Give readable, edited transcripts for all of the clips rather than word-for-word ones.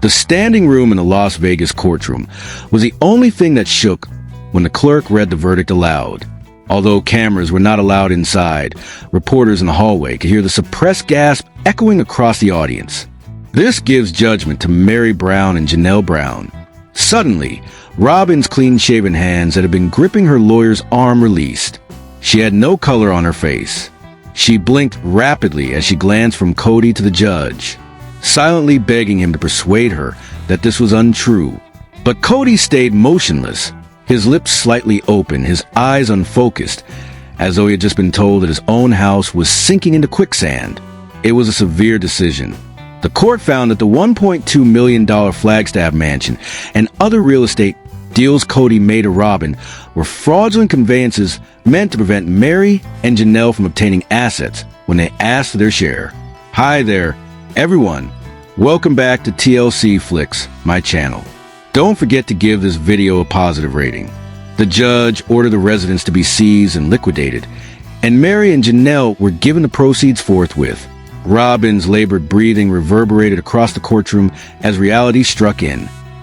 The standing room in the Las Vegas courtroom was the only thing that shook when the clerk read the verdict aloud. Although cameras were not allowed inside, reporters in the hallway could hear the suppressed gasp echoing across the audience. This gives judgment to Meri Brown and Janelle Brown. Suddenly, Robyn's clean-shaven hands that had been gripping her lawyer's arm released. She had no color on her face. She blinked rapidly as she glanced from Kody to the judge, silently begging him to persuade her that this was untrue. But Kody stayed motionless, his lips slightly open, his eyes unfocused, as though he had just been told that his own house was sinking into quicksand. It was a severe decision. The court found that the $1.2 million Flagstaff mansion and other real estate deals Kody made to Robyn were fraudulent conveyances meant to prevent Meri and Jenelle from obtaining assets when they asked for their share. Hi there, everyone. Welcome back to TLC Flicks, my channel. Don't forget to give this video a positive rating. The judge ordered the residence to be seized and liquidated, and Meri and Jenelle were given the proceeds forthwith. Robyn's labored breathing reverberated across the courtroom as reality struck in.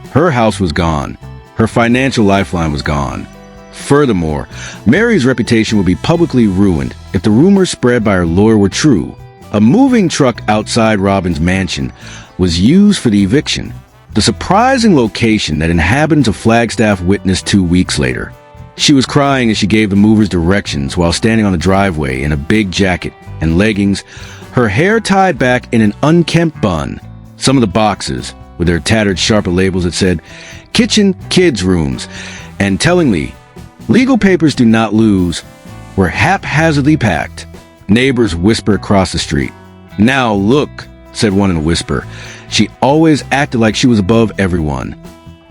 Her house was gone. Her financial lifeline was gone. Furthermore, Meri's reputation would be publicly ruined if the rumors spread by her lawyer were true. A moving truck outside Robyn's mansion was used for the eviction, the surprising location that inhabitants of Flagstaff witnessed 2 weeks later. She was crying as she gave the movers directions while standing on the driveway in a big jacket and leggings, her hair tied back in an unkempt bun. Some of the boxes, with their tattered Sharper labels that said, "Kitchen, Kids' Rooms," and tellingly, "Legal papers do not lose," were haphazardly packed. Neighbors whispered across the street. "Now look," said one in a whisper. She always acted like she was above everyone.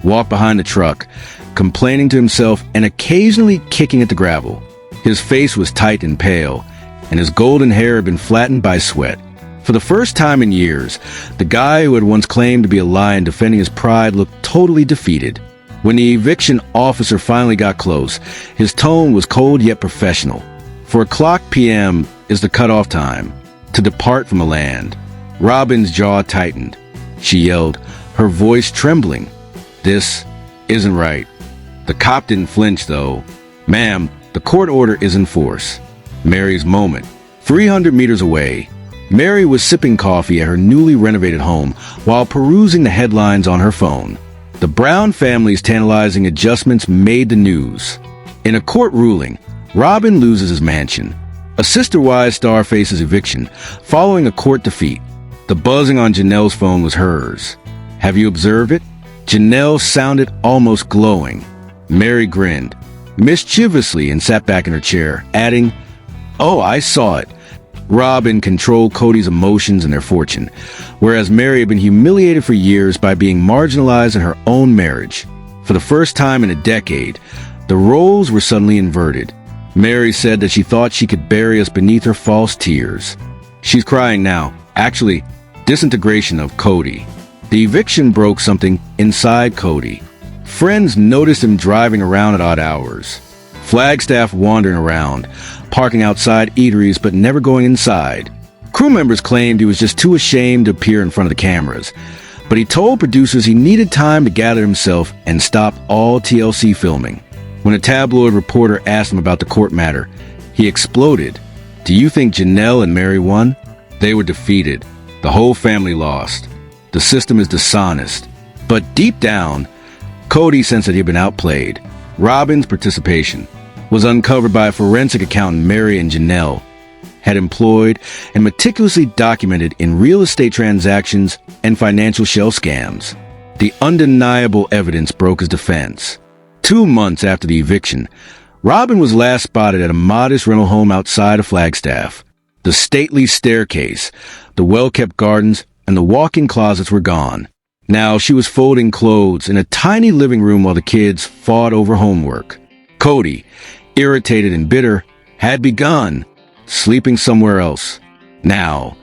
Walked behind the truck, complaining to himself and occasionally kicking at the gravel. His face was tight and pale, and his golden hair had been flattened by sweat. For the first time in years, the guy who had once claimed to be a lion defending his pride looked totally defeated. When the eviction officer finally got close, his tone was cold yet professional. 4:00 p.m. is the cutoff time to depart from the land. Robyn's jaw tightened. She yelled, her voice trembling, "This isn't right." The cop didn't flinch, though. "Ma'am, the court order is in force." Meri's moment. 300 meters away, Meri was sipping coffee at her newly renovated home while perusing the headlines on her phone. The Brown family's tantalizing adjustments made the news. In a court ruling, Robyn loses his mansion. A Sister Wives star faces eviction following a court defeat. The buzzing on Janelle's phone was hers. "Have you observed it?" Jenelle sounded almost glowing. Meri grinned mischievously and sat back in her chair, adding, "Oh, I saw it." Robyn controlled Kody's emotions and their fortune, whereas Meri had been humiliated for years by being marginalized in her own marriage. For the first time in a decade, the roles were suddenly inverted. Meri said that she thought she could bury us beneath her false tears. She's crying now. Actually, disintegration of Kody. The eviction broke something inside Kody. Friends noticed him driving around at odd hours. Flagstaff wandering around, parking outside eateries but never going inside. Crew members claimed he was just too ashamed to appear in front of the cameras, but he told producers he needed time to gather himself and stop all TLC filming. When a tabloid reporter asked him about the court matter, he exploded. "Do you think Jenelle and Meri won? They were defeated. The whole family lost. The system is dishonest." But deep down, Kody sensed that he had been outplayed. Robyn's participation was uncovered by a forensic accountant Meri and Jenelle had employed and meticulously documented in real estate transactions and financial shell scams. The undeniable evidence broke his defense. 2 months after the eviction, Robyn was last spotted at a modest rental home outside of Flagstaff. The stately staircase, the well-kept gardens, and the walk-in closets were gone. Now she was folding clothes in a tiny living room while the kids fought over homework. Kody, irritated and bitter, had begun sleeping somewhere else. Now,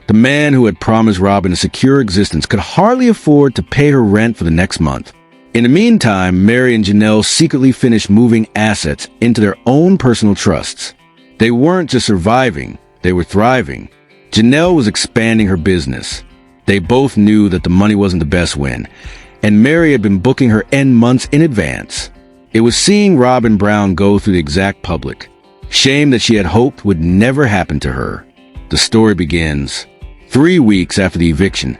the man who had promised Robyn a secure existence could hardly afford to pay her rent for the next month. In the meantime, Meri and Jenelle secretly finished moving assets into their own personal trusts. They weren't just surviving, they were thriving. Jenelle was expanding her business. They both knew that the money wasn't the best win, and Meri had been booking her end months in advance. It was seeing Robyn Brown go through the exact public. Shame that she had hoped would never happen to her. The story begins. 3 weeks after the eviction,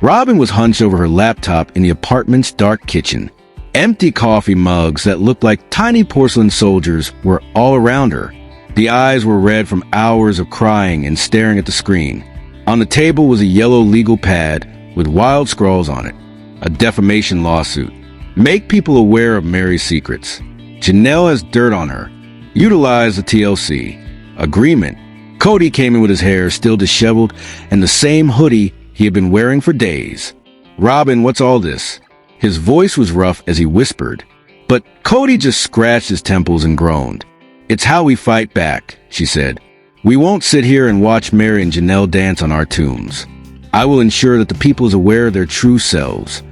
Robyn was hunched over her laptop in the apartment's dark kitchen. Empty coffee mugs that looked like tiny porcelain soldiers were all around her. The eyes were red from hours of crying and staring at the screen. On the table was a yellow legal pad with wild scrawls on it. A defamation lawsuit. Make people aware of Meri's secrets. Jenelle has dirt on her. Utilize the TLC. Agreement. Kody came in with his hair still disheveled and the same hoodie he had been wearing for days. Robyn, what's all this? His voice was rough as he whispered, but Kody just scratched his temples and groaned. It's how we fight back, she said. We won't sit here and watch Meri and Jenelle dance on our tombs. I will ensure that the people is aware of their true selves.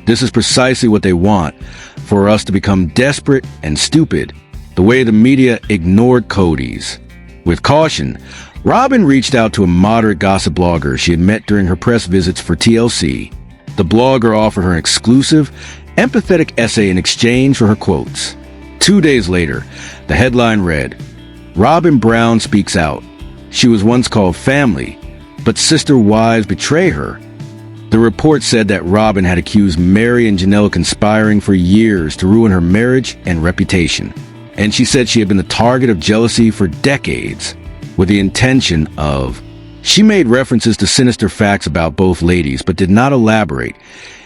This is precisely what they want, for us to become desperate and stupid, the way the media ignored Kody's. With caution, Robyn reached out to a moderate gossip blogger she had met during her press visits for TLC. The blogger offered her an exclusive, empathetic essay in exchange for her quotes. 2 days later, the headline read, Robyn Brown speaks out. She was once called family, but Sister Wives betray her. The report said that Robyn had accused Meri and Jenelle of conspiring for years to ruin her marriage and reputation. And she said she had been the target of jealousy for decades, with the intention of... She made references to sinister facts about both ladies, but did not elaborate,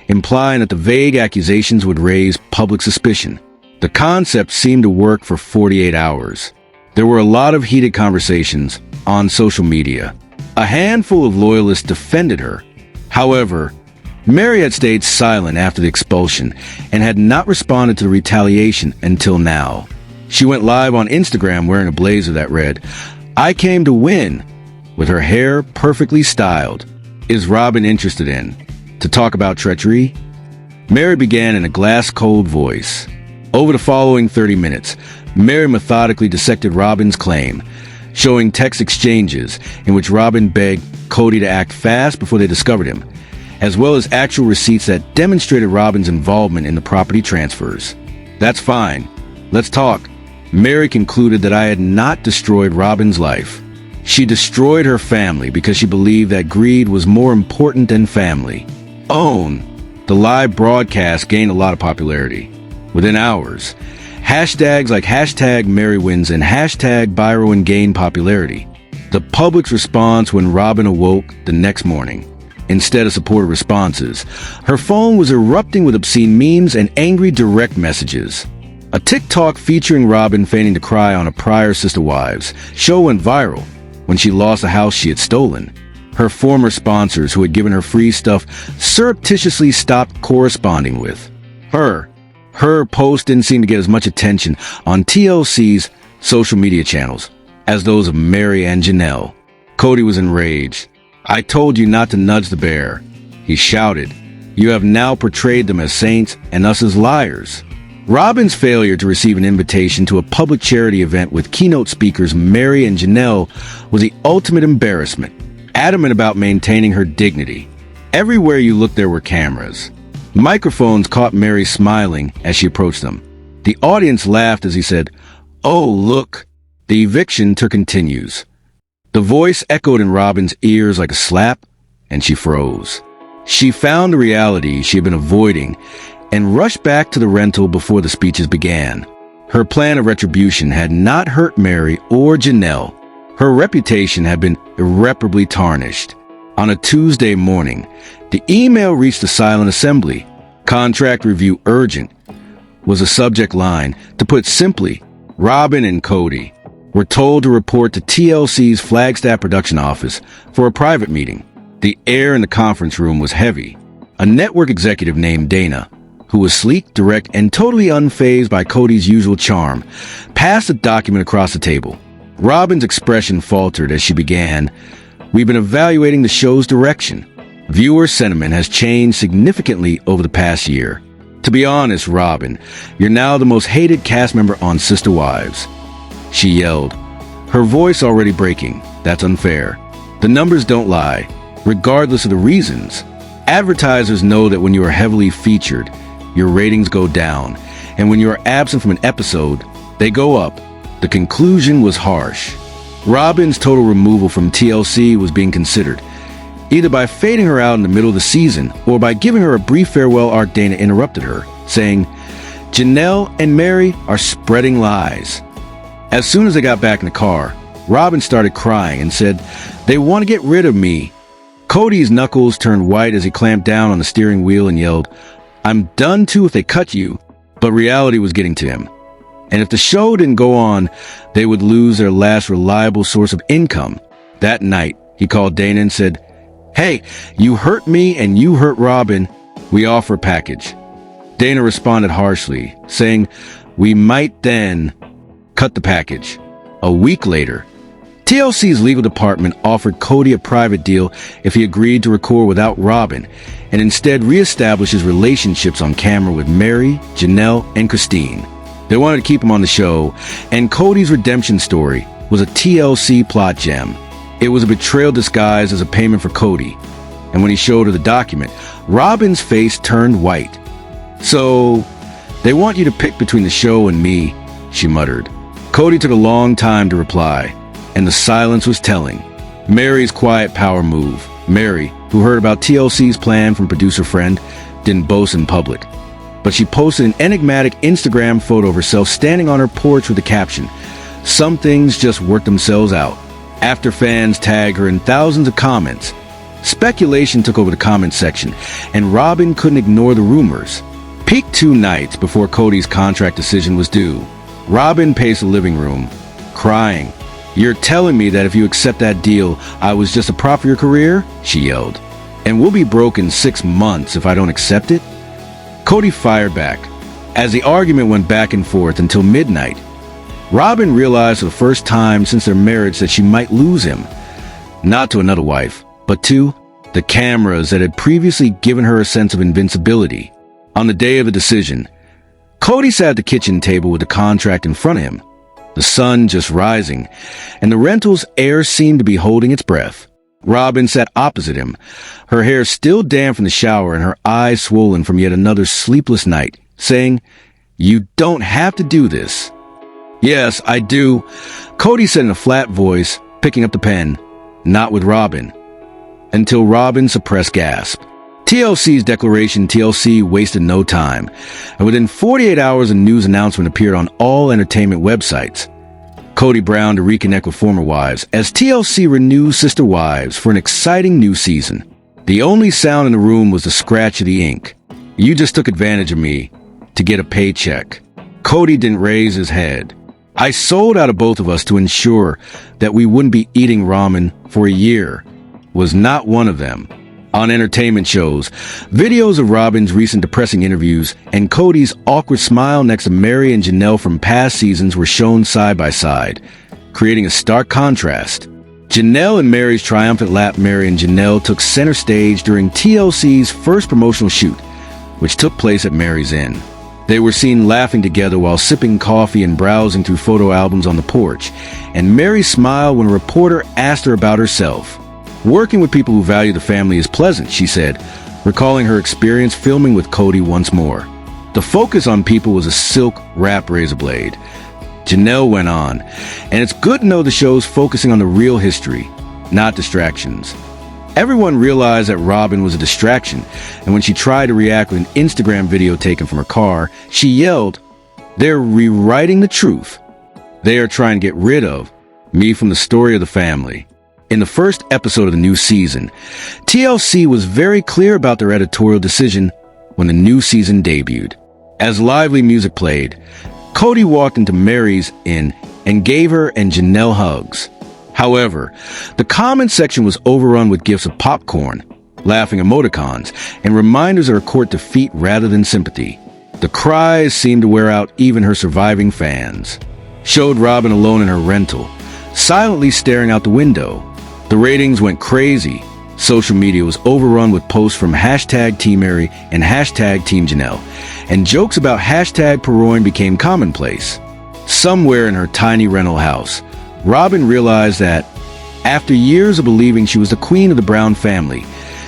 implying that the vague accusations would raise public suspicion. The concept seemed to work for 48 hours. There were a lot of heated conversations on social media. A handful of loyalists defended her. However, Meri had stayed silent after the expulsion and had not responded to the retaliation until now. She went live on Instagram wearing a blazer that read, I came to win, with her hair perfectly styled. Is Robyn interested in? To talk about treachery? Meri began in a glass-cold voice. Over the following 30 minutes, Meri methodically dissected Robyn's claim, showing text exchanges in which Robyn begged Kody to act fast before they discovered him, as well as actual receipts that demonstrated Robyn's involvement in the property transfers. That's fine. Let's talk. Meri concluded that I had not destroyed Robyn's life. She destroyed her family because she believed that greed was more important than family. Own. The live broadcast gained a lot of popularity. Within hours, hashtags like hashtag Meri wins and hashtag Byron gained popularity. The public's response when Robyn awoke the next morning. Instead of supportive responses, her phone was erupting with obscene memes and angry direct messages. A TikTok featuring Robyn feigning to cry on a prior Sister Wives show went viral when she lost a house she had stolen. Her former sponsors who had given her free stuff surreptitiously stopped corresponding with her. Her post didn't seem to get as much attention on TLC's social media channels as those of Meri and Jenelle. Kody was enraged. I told you not to nudge the bear, he shouted. You have now portrayed them as saints and us as liars. Robyn's failure to receive an invitation to a public charity event with keynote speakers Meri and Jenelle was the ultimate embarrassment, adamant about maintaining her dignity. Everywhere you looked there were cameras. Microphones caught Meri smiling as she approached them. The audience laughed as he said, Oh, look. The eviction tour continues. The voice echoed in Robyn's ears like a slap, and she froze. She found the reality she had been avoiding and rushed back to the rental before the speeches began. Her plan of retribution had not hurt Meri or Jenelle. Her reputation had been irreparably tarnished. On a Tuesday morning, the email reached the silent assembly. Contract review urgent was the subject line. To put simply, Robyn and Kody were told to report to TLC's Flagstaff production office for a private meeting. The air in the conference room was heavy. A network executive named Dana, who was sleek, direct, and totally unfazed by Kody's usual charm, passed the document across the table. Robyn's expression faltered as she began, We've been evaluating the show's direction. Viewer sentiment has changed significantly over the past year. To be honest, Robyn, you're now the most hated cast member on Sister Wives. She yelled, her voice already breaking. That's unfair. The numbers don't lie. regardless of the reasons. Advertisers know that when you are heavily featured, your ratings go down, and when you are absent from an episode, they go up. The conclusion was harsh. Robyn's total removal from TLC was being considered, either by fading her out in the middle of the season or by giving her a brief farewell arc. Dana interrupted her, saying, "Jenelle and Meri are spreading lies." As soon as they got back in the car, Robyn started crying and said, "They want to get rid of me." Kody's knuckles turned white as he clamped down on the steering wheel and yelled, "I'm done too if they cut you." But reality was getting to him. And if the show didn't go on, they would lose their last reliable source of income. That night, he called Dana and said, "Hey, you hurt me and you hurt Robyn. We offer a package." Dana responded harshly, saying, "We might then cut the package." A week later, TLC's legal department offered Kody a private deal if he agreed to record without Robyn and instead reestablish his relationships on camera with Meri, Jenelle, and Christine. They wanted to keep him on the show, and Kody's redemption story was a TLC plot gem. It was a betrayal disguised as a payment for Kody, and when he showed her the document, Robyn's face turned white. "So, they want you to pick between the show and me," she muttered. Kody took a long time to reply, and the silence was telling. Meri's quiet power move. Meri, who heard about TLC's plan from producer friend, didn't boast in public, but she posted an enigmatic Instagram photo of herself standing on her porch with the caption, "Some things just work themselves out." After fans tagged her in thousands of comments, speculation took over the comment section, and Robyn couldn't ignore the rumors. Peak 2 nights before Kody's contract decision was due, Robyn paced the living room, crying. "You're telling me that if you accept that deal, I was just a prop for your career?" she yelled. "And we'll be broke in 6 months if I don't accept it?" Kody fired back. As the argument went back and forth until midnight, Robyn realized for the first time since their marriage that she might lose him. Not to another wife, but to the cameras that had previously given her a sense of invincibility. On the day of the decision, Kody sat at the kitchen table with the contract in front of him, the sun just rising, and the rental's air seemed to be holding its breath. Robyn sat opposite him, her hair still damp from the shower and her eyes swollen from yet another sleepless night, saying, "You don't have to do this." "Yes, I do," Kody said in a flat voice, picking up the pen. "Not with Robyn." Until Robyn suppressed gasp. TLC's declaration. TLC wasted no time, and within 48 hours a news announcement appeared on all entertainment websites. Kody Brown to reconnect with former wives as TLC renews Sister Wives for an exciting new season. The only sound in the room was the scratch of the ink. "You just took advantage of me to get a paycheck." Kody didn't raise his head. "I sold out of both of us to ensure that we wouldn't be eating ramen for a year." Was not one of them. On entertainment shows, videos of Robyn's recent depressing interviews and Kody's awkward smile next to Meri and Jenelle from past seasons were shown side by side, creating a stark contrast. Jenelle and Meri's triumphant lap. Meri and Jenelle took center stage during TLC's first promotional shoot, which took place at Meri's Inn. They were seen laughing together while sipping coffee and browsing through photo albums on the porch, and Meri smiled when a reporter asked her about herself. "Working with people who value the family is pleasant," she said, recalling her experience filming with Kody once more. "The focus on people was a silk wrap razor blade." Jenelle went on, "And it's good to know the show's focusing on the real history, not distractions." Everyone realized that Robyn was a distraction, and when she tried to react with an Instagram video taken from her car, she yelled, "They're rewriting the truth. They are trying to get rid of me from the story of the family." In the first episode of the new season, TLC was very clear about their editorial decision when the new season debuted. As lively music played, Kody walked into Meri's Inn and gave her and Jenelle hugs. However, the comment section was overrun with gifs of popcorn, laughing emoticons, and reminders of her court defeat rather than sympathy. The cries seemed to wear out even her surviving fans. Showed Robyn alone in her rental, silently staring out the window. The ratings went crazy. Social media was overrun with posts from #TeamMeri and #Team Jenelle, and jokes about #Perroin became commonplace. Somewhere in her tiny rental house, Robyn realized that After years of believing she was the queen of the Brown family,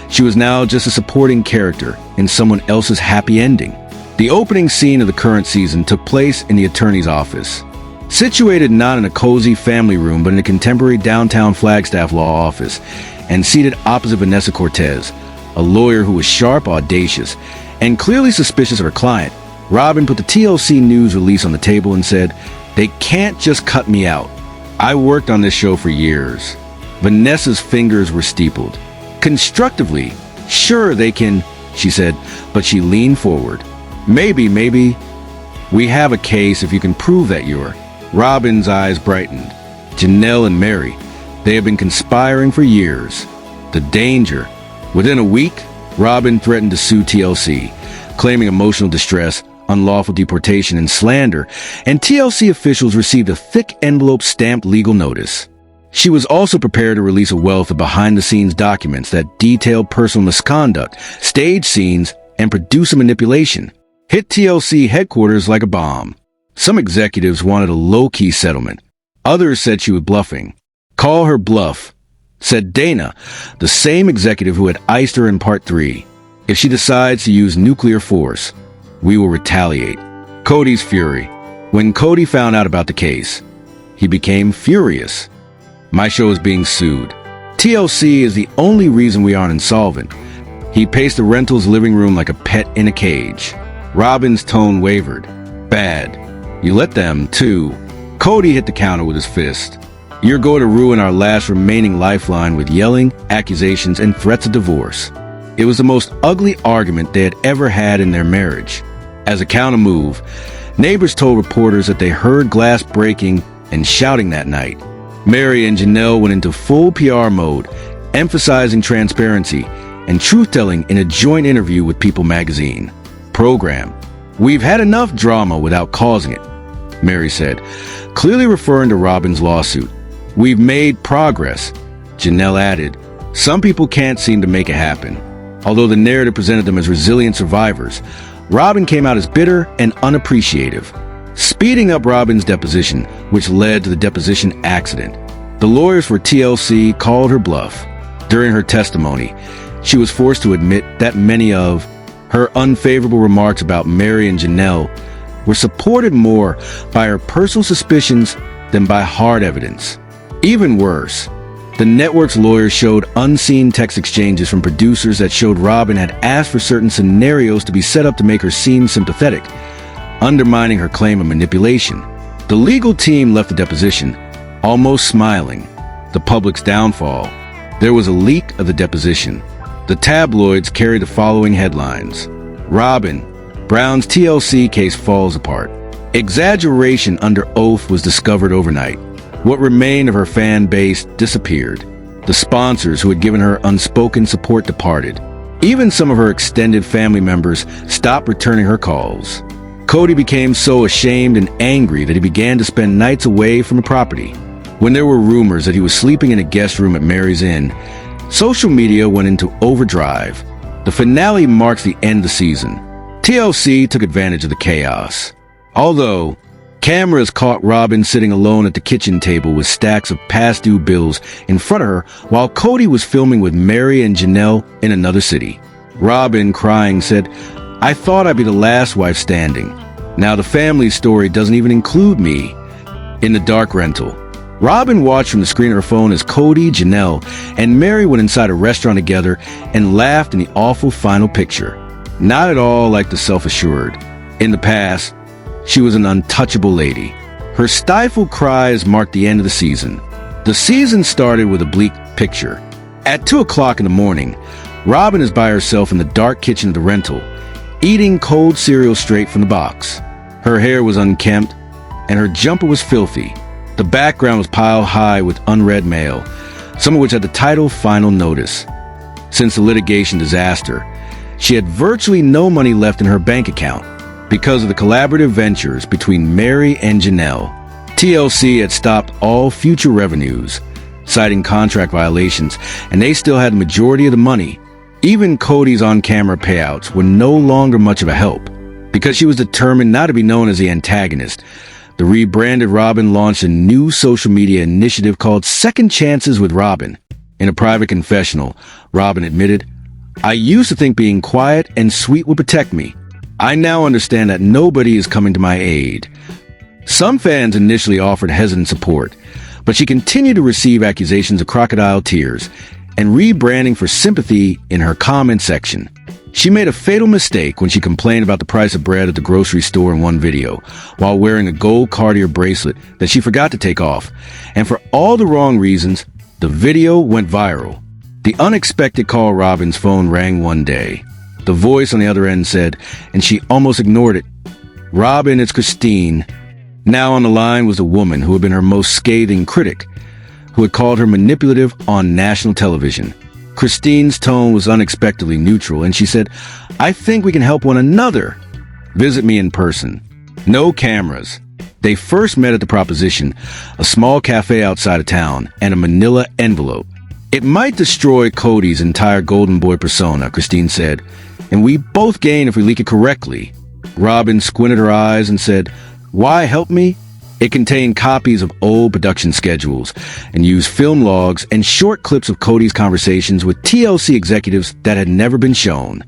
she was now just a supporting character in someone else's happy ending. The opening scene of the current season took place in the attorney's office. Situated not in a cozy family room but in a contemporary downtown Flagstaff law office, and seated opposite Vanessa Cortez, a lawyer who was sharp, audacious, and clearly suspicious of her client, Robyn put the TLC News release on the table and said, "They can't just cut me out. I worked on this show for years." Vanessa's fingers were steepled. "Constructively, sure they can," she said, but she leaned forward. Maybe. We have a case if you can prove that you're." Robyn's eyes brightened. Jenelle and Meri, they have been conspiring for years. The danger. Within a week, Robyn threatened to sue TLC, claiming emotional distress, unlawful deportation, and slander, and TLC officials received a thick envelope stamped legal notice. She was also prepared to release a wealth of behind-the-scenes documents that detailed personal misconduct, stage scenes, and producer manipulation. Hit TLC headquarters like a bomb. Some executives wanted a low-key settlement. Others said she was bluffing. "Call her bluff," said Dana, the same executive who had iced her in Part 3. "If she decides to use nuclear force, we will retaliate." Kody's fury. When Kody found out about the case, he became furious. "My show is being sued. TLC is the only reason we aren't insolvent." He paced the rental's living room like a pet in a cage. Robyn's tone wavered. "Bad. You let them, too." Kody hit the counter with his fist. "You're going to ruin our last remaining lifeline with yelling, accusations, and threats of divorce." It was the most ugly argument they had ever had in their marriage. As a counter move, neighbors told reporters that they heard glass breaking and shouting that night. Meri and Jenelle went into full PR mode, emphasizing transparency and truth-telling in a joint interview with People magazine. Program. "We've had enough drama without causing it," Meri said, clearly referring to Robyn's lawsuit. "We've made progress," Jenelle added. "Some people can't seem to make it happen." Although the narrative presented them as resilient survivors, Robyn came out as bitter and unappreciative, speeding up Robyn's deposition, which led to the deposition accident. The lawyers for TLC called her bluff. During her testimony, she was forced to admit that many of her unfavorable remarks about Meri and Jenelle were supported more by her personal suspicions than by hard evidence. Even worse, the network's lawyers showed unseen text exchanges from producers that showed Robyn had asked for certain scenarios to be set up to make her seem sympathetic, undermining her claim of manipulation. The legal team left the deposition, almost smiling. The public's downfall. There was a leak of the deposition. The tabloids carried the following headlines. Robyn Brown's TLC case falls apart. Exaggeration under oath was discovered overnight. What remained of her fan base disappeared. The sponsors who had given her unspoken support departed. Even some of her extended family members stopped returning her calls. Kody became so ashamed and angry that he began to spend nights away from the property. When there were rumors that he was sleeping in a guest room at Meri's Inn, social media went into overdrive. The finale marks the end of the season. TLC took advantage of the chaos. Although cameras caught Robyn sitting alone at the kitchen table with stacks of past due bills in front of her while Kody was filming with Meri and Jenelle in another city. Robyn, crying, said, "I thought I'd be the last wife standing. Now the family story doesn't even include me." In the dark rental, Robyn watched from the screen of her phone as Kody, Jenelle, and Meri went inside a restaurant together and laughed in the awful final picture. Not at all like the self-assured. In the past, she was an untouchable lady. Her stifled cries marked the end of the season. The season started with a bleak picture. At 2 o'clock in the morning, Robyn is by herself in the dark kitchen of the rental, eating cold cereal straight from the box. Her hair was unkempt, and her jumper was filthy. The background was piled high with unread mail, some of which had the title Final Notice. Since the litigation disaster, she had virtually no money left in her bank account because of the collaborative ventures between Meri and Jenelle. TLC had stopped all future revenues, citing contract violations, and they still had the majority of the money. Even Kody's on-camera payouts were no longer much of a help. Because she was determined not to be known as the antagonist, The rebranded Robyn launched a new social media initiative called Second Chances with Robyn. In a private confessional, Robyn admitted, "I used to think being quiet and sweet would protect me. I now understand that nobody is coming to my aid." Some fans initially offered hesitant support, but she continued to receive accusations of crocodile tears and rebranding for sympathy in her comment section. She made a fatal mistake when she complained about the price of bread at the grocery store in one video, while wearing a gold Cartier bracelet that she forgot to take off. And for all the wrong reasons, the video went viral. The unexpected call Robyn's phone rang one day. The voice on the other end said, and she almost ignored it, "Robyn, it's Christine." Now on the line was a woman who had been her most scathing critic, who had called her manipulative on national television. Christine's tone was unexpectedly neutral, and she said, "I think we can help one another. Visit me in person." No cameras. They first met at the Proposition, a small cafe outside of town, and a manila envelope. "It might destroy Kody's entire golden boy persona," Christine said, "and we both gain if we leak it correctly." Robyn squinted her eyes and said, "Why help me?" It contained copies of old production schedules and used film logs and short clips of Kody's conversations with TLC executives that had never been shown.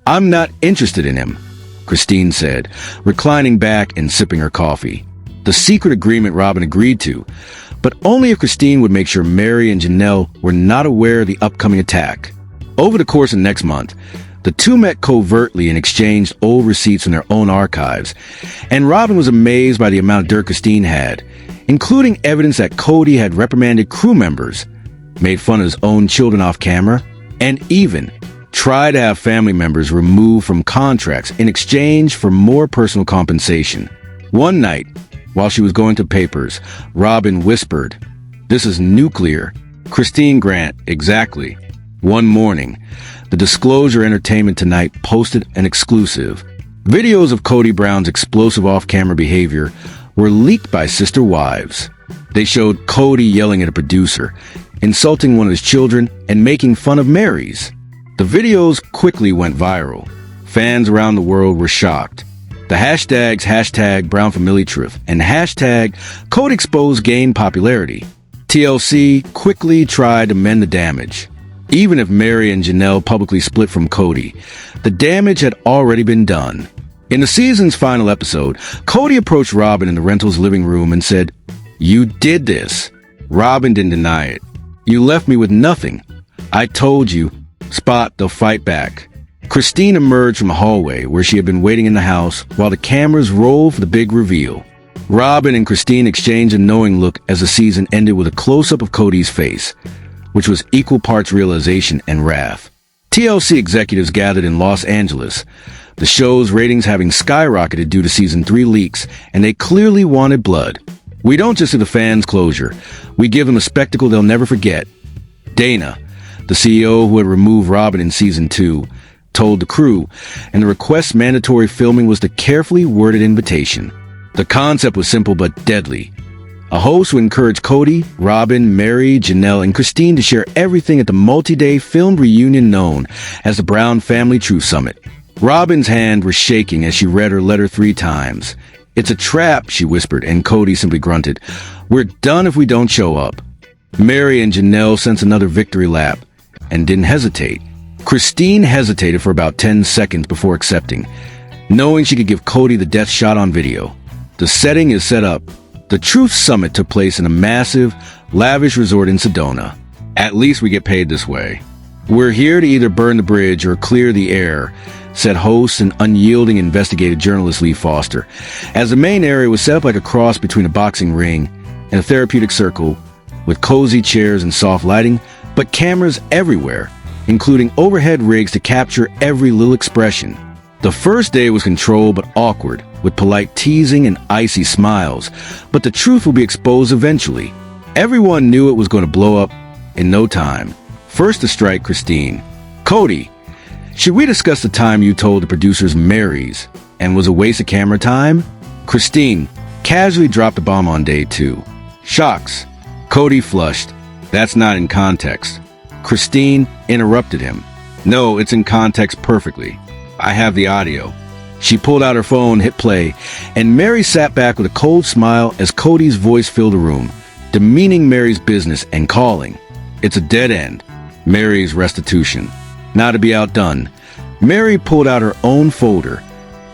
"I'm not interested in him," Christine said, reclining back and sipping her coffee. The secret agreement Robyn agreed to, but only if Christine would make sure Meri and Jenelle were not aware of the upcoming attack. Over the course of next month, the two met covertly and exchanged old receipts from their own archives, and Robyn was amazed by the amount of dirt Christine had, including evidence that Kody had reprimanded crew members, made fun of his own children off camera, and even tried to have family members removed from contracts in exchange for more personal compensation. One night, while she was going through papers, Robyn whispered, "This is nuclear." Christine Grant, exactly. One morning, the Disclosure Entertainment Tonight posted an exclusive. Videos of Kody Brown's explosive off-camera behavior were leaked by Sister Wives. They showed Kody yelling at a producer, insulting one of his children, and making fun of Meri's. The videos quickly went viral. Fans around the world were shocked. The hashtags #BrownFamilyTruth and #KodyExposed gained popularity. TLC quickly tried to mend the damage. Even if Meri and Jenelle publicly split from Kody, the damage had already been done. In the season's final episode, Kody approached Robyn in the rental's living room and said, "You did this." Robyn didn't deny it. "You left me with nothing. I told you. Spot, they'll fight back." Christine emerged from a hallway where she had been waiting in the house while the cameras rolled for the big reveal. Robyn and Christine exchanged a knowing look as the season ended with a close-up of Kody's face, which was equal parts realization and wrath. TLC executives gathered in Los Angeles, the show's ratings having skyrocketed due to Season 3 leaks, and they clearly wanted blood. "We don't just give the fans closure, we give them a spectacle they'll never forget." Dana, the CEO who had removed Robyn in Season 2, told the crew, and the request's mandatory filming was the carefully worded invitation. The concept was simple but deadly. A host would encourage Kody, Robyn, Meri, Jenelle, and Christine to share everything at the multi-day filmed reunion known as the Brown Family Truth Summit. Robyn's hand was shaking as she read her letter 3 times. "It's a trap," she whispered, and Kody simply grunted, "We're done if we don't show up." Meri and Jenelle sensed another victory lap and didn't hesitate. Christine hesitated for about 10 seconds before accepting, knowing she could give Kody the death shot on video. The setting is set up. The Truth Summit took place in a massive, lavish resort in Sedona. "At least we get paid this way. We're here to either burn the bridge or clear the air," said host and unyielding investigative journalist Lee Foster, as the main area was set up like a cross between a boxing ring and a therapeutic circle, with cozy chairs and soft lighting, but cameras everywhere, including overhead rigs to capture every little expression. The first day was controlled but awkward, with polite teasing and icy smiles, but the truth will be exposed eventually. Everyone knew it was going to blow up in no time. First to strike, Christine. "Kody, should we discuss the time you told the producers Meri's and was a waste of camera time?" Christine casually dropped a bomb on day 2. Shocks. Kody flushed. "That's not in context." Christine interrupted him. "No, it's in context perfectly. I have the audio." She pulled out her phone, hit play, and Meri sat back with a cold smile as Kody's voice filled the room, demeaning Meri's business and calling. It's a dead end. Meri's restitution. Now to be outdone, Meri pulled out her own folder,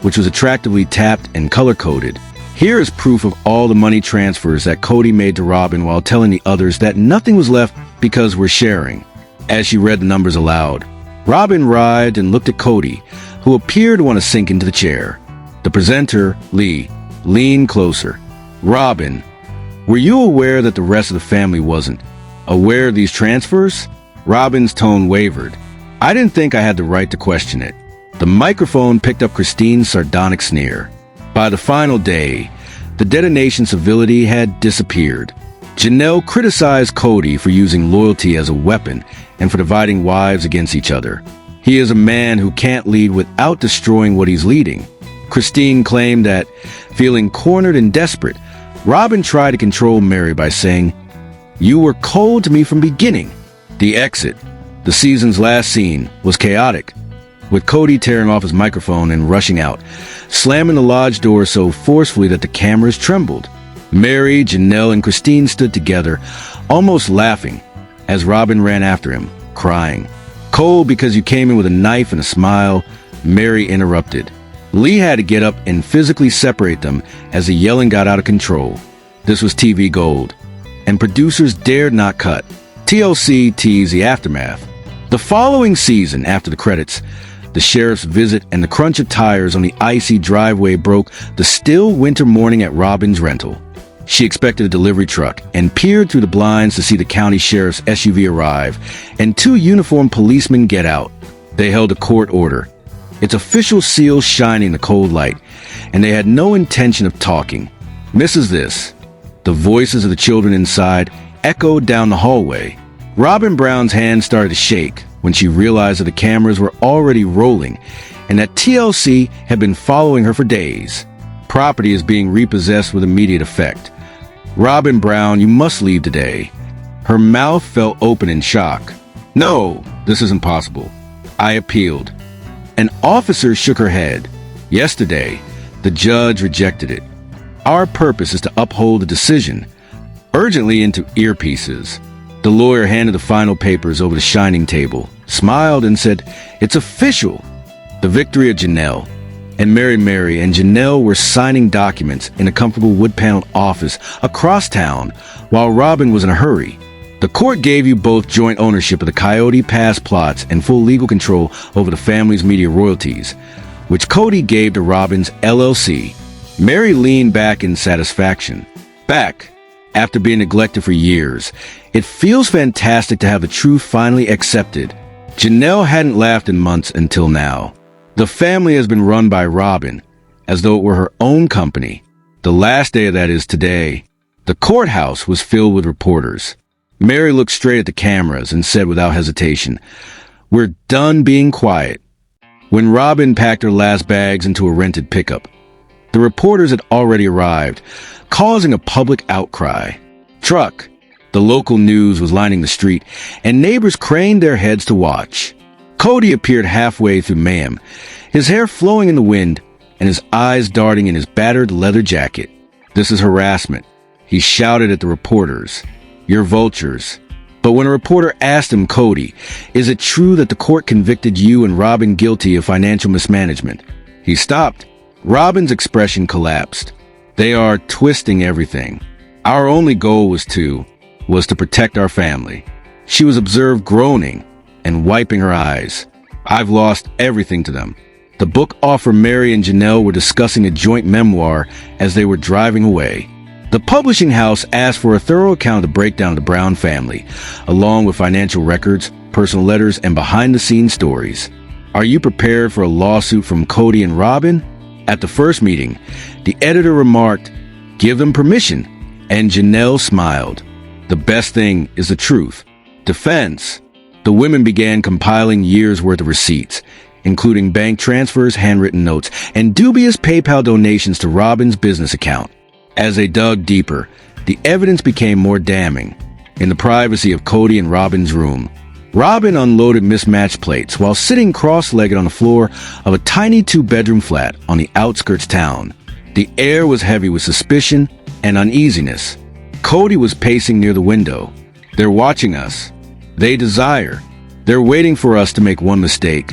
which was attractively tapped and color-coded. Here is proof of all the money transfers that Kody made to Robyn while telling the others that nothing was left because we're sharing. As she read the numbers aloud, Robyn writhed and looked at Kody, who appeared to want to sink into the chair. The presenter, Lee, leaned closer. Robyn, were you aware that the rest of the family wasn't aware of these transfers? Robyn's tone wavered. I didn't think I had the right to question it. The microphone picked up Christine's sardonic sneer. By the final day, the detonation civility had disappeared. Jenelle criticized Kody for using loyalty as a weapon and for dividing wives against each other. He is a man who can't lead without destroying what he's leading. Christine claimed that, feeling cornered and desperate, Robyn tried to control Meri by saying, "You were cold to me from beginning." The exit, the season's last scene, was chaotic, with Kody tearing off his microphone and rushing out, slamming the lodge door so forcefully that the cameras trembled. Meri, Jenelle, and Christine stood together, almost laughing, as Robyn ran after him, crying. "Cold because you came in with a knife and a smile," Meri interrupted. Lee had to get up and physically separate them as the yelling got out of control. This was TV gold, and producers dared not cut. TLC teased the aftermath. The following season, after the credits, the sheriff's visit and the crunch of tires on the icy driveway broke the still winter morning at Robyn's rental. She expected a delivery truck and peered through the blinds to see the county sheriff's SUV arrive and two uniformed policemen get out. They held a court order, its official seal shining in the cold light, and they had no intention of talking. Mrs. This, the voices of the children inside echoed down the hallway. Robyn Brown's hand started to shake when she realized that the cameras were already rolling and that TLC had been following her for days. Property is being repossessed with immediate effect. Robyn Brown, you must leave today. Her mouth fell open in shock. No, this isn't possible. I appealed. An officer shook her head. Yesterday, the judge rejected it. Our purpose is to uphold the decision. Urgently into earpieces. The lawyer handed the final papers over the shining table, smiled and said, "It's official." The victory of Jenelle. And Meri and Jenelle were signing documents in a comfortable wood-paneled office across town while Robyn was in a hurry. The court gave you both joint ownership of the Coyote Pass plots and full legal control over the family's media royalties, which Kody gave to Robyn's LLC. Meri leaned back in satisfaction. Back, after being neglected for years. It feels fantastic to have the truth finally accepted. Jenelle hadn't laughed in months until now. The family has been run by Robyn, as though it were her own company. The last day of that is today. The courthouse was filled with reporters. Meri looked straight at the cameras and said without hesitation, "We're done being quiet." When Robyn packed her last bags into a rented pickup, the reporters had already arrived, causing a public outcry. Truck. The local news was lining the street, and neighbors craned their heads to watch. Kody appeared halfway through mayhem, his hair flowing in the wind and his eyes darting in his battered leather jacket. "This is harassment," he shouted at the reporters. "You're vultures." But when a reporter asked him, "Kody, is it true that the court convicted you and Robyn guilty of financial mismanagement?" he stopped. Robyn's expression collapsed. "They are twisting everything. Our only goal was to protect our family." She was observed groaning and wiping her eyes. "I've lost everything to them." The book offer Meri and Jenelle were discussing a joint memoir as they were driving away. The publishing house asked for a thorough account of the breakdown of the Brown family, along with financial records, personal letters, and behind-the-scenes stories. "Are you prepared for a lawsuit from Kody and Robyn?" At the first meeting, the editor remarked, "Give them permission," and Jenelle smiled. "The best thing is the truth." Defense. The women began compiling years' worth of receipts, including bank transfers, handwritten notes, and dubious PayPal donations to Robyn's business account. As they dug deeper, the evidence became more damning. In the privacy of Kody and Robyn's room, Robyn unloaded mismatched plates while sitting cross-legged on the floor of a tiny two-bedroom flat on the outskirts town. The air was heavy with suspicion and uneasiness. Kody was pacing near the window. They're watching us. They desire. They're waiting for us to make one mistake,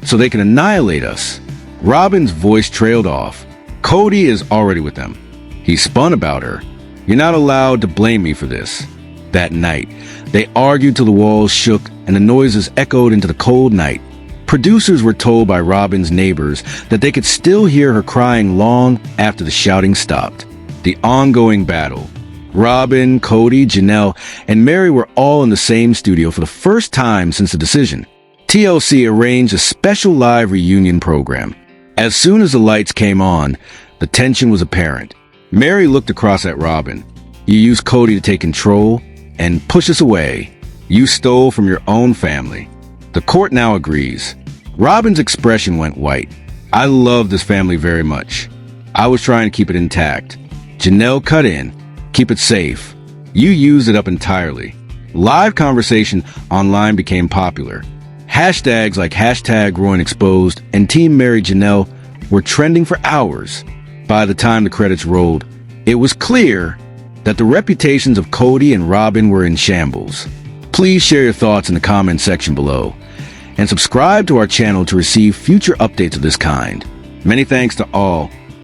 so they can annihilate us. Robyn's voice trailed off. Kody is already with them. He spun about her. You're not allowed to blame me for this. That night, they argued till the walls shook and the noises echoed into the cold night. Producers were told by Robyn's neighbors that they could still hear her crying long after the shouting stopped. The ongoing battle. Robyn, Kody, Jenelle, and Meri were all in the same studio for the first time since the decision. TLC arranged a special live reunion program. As soon as the lights came on, the tension was apparent. Meri looked across at Robyn. You used Kody to take control and push us away. You stole from your own family. The court now agrees. Robyn's expression went white. I love this family very much. I was trying to keep it intact. Jenelle cut in. Keep it safe. You used it up entirely. Live conversation online became popular. Hashtags like #RowanExposed and Team Meri Jenelle were trending for hours. By the time the credits rolled, it was clear that the reputations of Kody and Robyn were in shambles. Please share your thoughts in the comment section below and subscribe to our channel to receive future updates of this kind. Many thanks to all